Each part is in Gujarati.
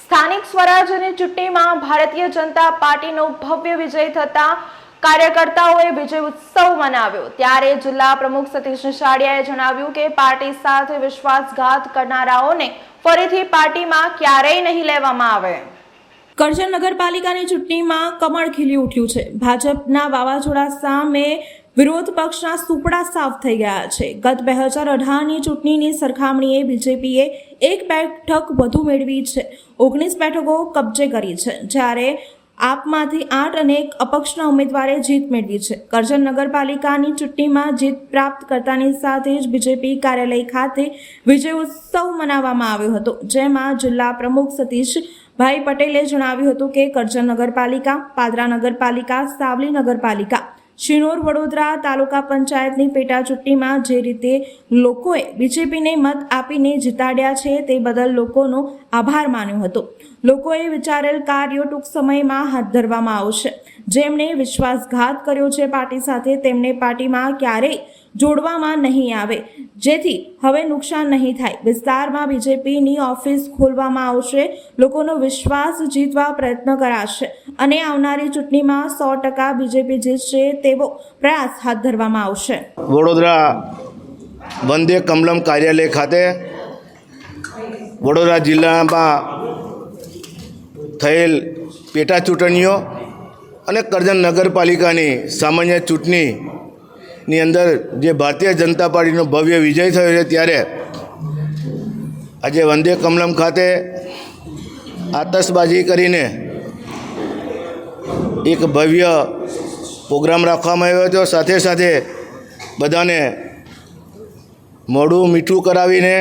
સ્થાનિક સ્વરાજ્યની ચૂંટણીમાં ભારતીય જનતા પાર્ટીનો ભવ્ય વિજય થતા કાર્યકર્તાઓએ વિજય ઉત્સવ મનાવ્યો। ત્યારે જિલ્લા પ્રમુખ સતીશ નિશાળિયાએ જણાવ્યું કે પાર્ટી સાથે વિશ્વાસઘાત કરનારાઓને ફરીથી પાર્ટીમાં ક્યારેય નહીં લેવામાં આવે। કરજણ નગરપાલિકાની ચૂંટણીમાં કમળ ખીલી ઉઠ્યું છે। ભાજપના વાવાઝોડા સામે વિરોધ પક્ષના સુપડા સાફ થઈ ગયા છે। ગત 2018ની ચૂંટણીની સરખામણીએ બીજેપીએ એક બેઠક વધુ મેળવી છે, 19 બેઠકો કબજે કરી છે, જ્યારે આપમાંથી 8 અને એક અપક્ષના ઉમેદવારે જીત મેળવી છે। કરજણ નગરપાલિકાની ચૂંટણીમાં જીત પ્રાપ્ત કરતાની સાથે જ બીજેપી કાર્યાલય ખાતે વિજય ઉત્સવ મનાવવામાં આવ્યો હતો, જેમાં જિલ્લા પ્રમુખ સતીશભાઈ પટેલે જણાવ્યું હતું કે કરજણ નગરપાલિકા, પાદરા નગરપાલિકા, સાવલી નગરપાલિકા, શિનોર વડોદરા તાલુકા પંચાયતની પેટા ચૂંટણીમાં જે રીતે લોકોએ બીજેપીને મત આપીને જીતાડ્યા છે તે બદલ લોકોનો આભાર માન્યો હતો। લોકોએ વિચારેલ કાર્યો ટૂંક સમયમાં હાથ ધરવામાં આવશે। જેમણે વિશ્વાસઘાત કર્યો છે પાર્ટી સાથે, તેમને પાર્ટીમાં ક્યારેય જોડવામાં નહીં આવે, જેથી હવે નુકસાન નહીં થાય। વિસ્તારમાં બીજેપીની ઓફિસ ખોલવામાં આવશે, લોકોનો વિશ્વાસ જીતવા પ્રયત્ન કરાશે અને આવનારી ચૂંટણીમાં 100% બીજેપી જીતશે તેવો પ્રયાસ હાથ ધરવામાં આવશે। વડોદરા વંદે કમલમ કાર્યાલય ખાતે વડોદરા જિલ્લામાં થયેલ પેટા ચૂંટણીઓ અને કરજણ નગરપાલિકાની સામાન્ય ચૂંટણીની અંદર જે ભારતીય જનતા પાર્ટીનો ભવ્ય વિજય થયો છે, ત્યારે આજે વંદે કમલમ ખાતે આતશબાજી કરીને એક ભવ્ય પ્રોગ્રામ રાખવામાં આવ્યો હતો। સાથે સાથે બધાને મોઢું મીઠું કરાવીને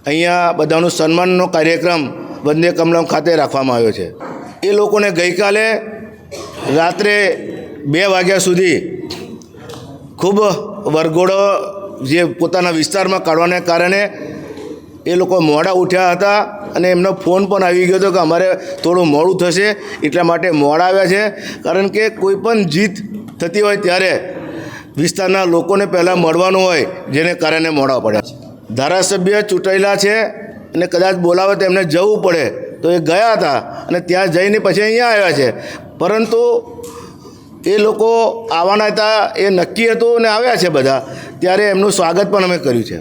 અહીંયા બધાનું સન્માનનો કાર્યક્રમ વંદે કમલમ ખાતે રાખવામાં આવ્યો છે। એ લોકોને ગઈકાલે રાત્રે 2 વાગ્યા સુધી ખૂબ વરઘોડો જે પોતાના વિસ્તારમાં કાઢવાને કારણે એ લોકો મોડા ઉઠ્યા હતા અને એમનો ફોન પણ આવી ગયો હતો કે અમારે થોડું મોડું થશે, એટલા માટે મોડા આવ્યા છે। કારણ કે કોઈ પણ જીત થતી હોય ત્યારે વિસ્તારના લોકોને પહેલાં મળવાનું હોય, જેને કારણે મોડા પડ્યા છે। ધારાસભ્ય ચૂંટાયેલા છે અને કદાચ બોલાવે તો એમને જવું પડે તો એ ગયા હતા અને ત્યાં જઈને પછી અહીંયા આવ્યા છે, પરંતુ એ લોકો આવવાના હતા એ નક્કી હતું અને આવ્યા છે બધા, ત્યારે એમનું સ્વાગત પણ અમે કર્યું છે।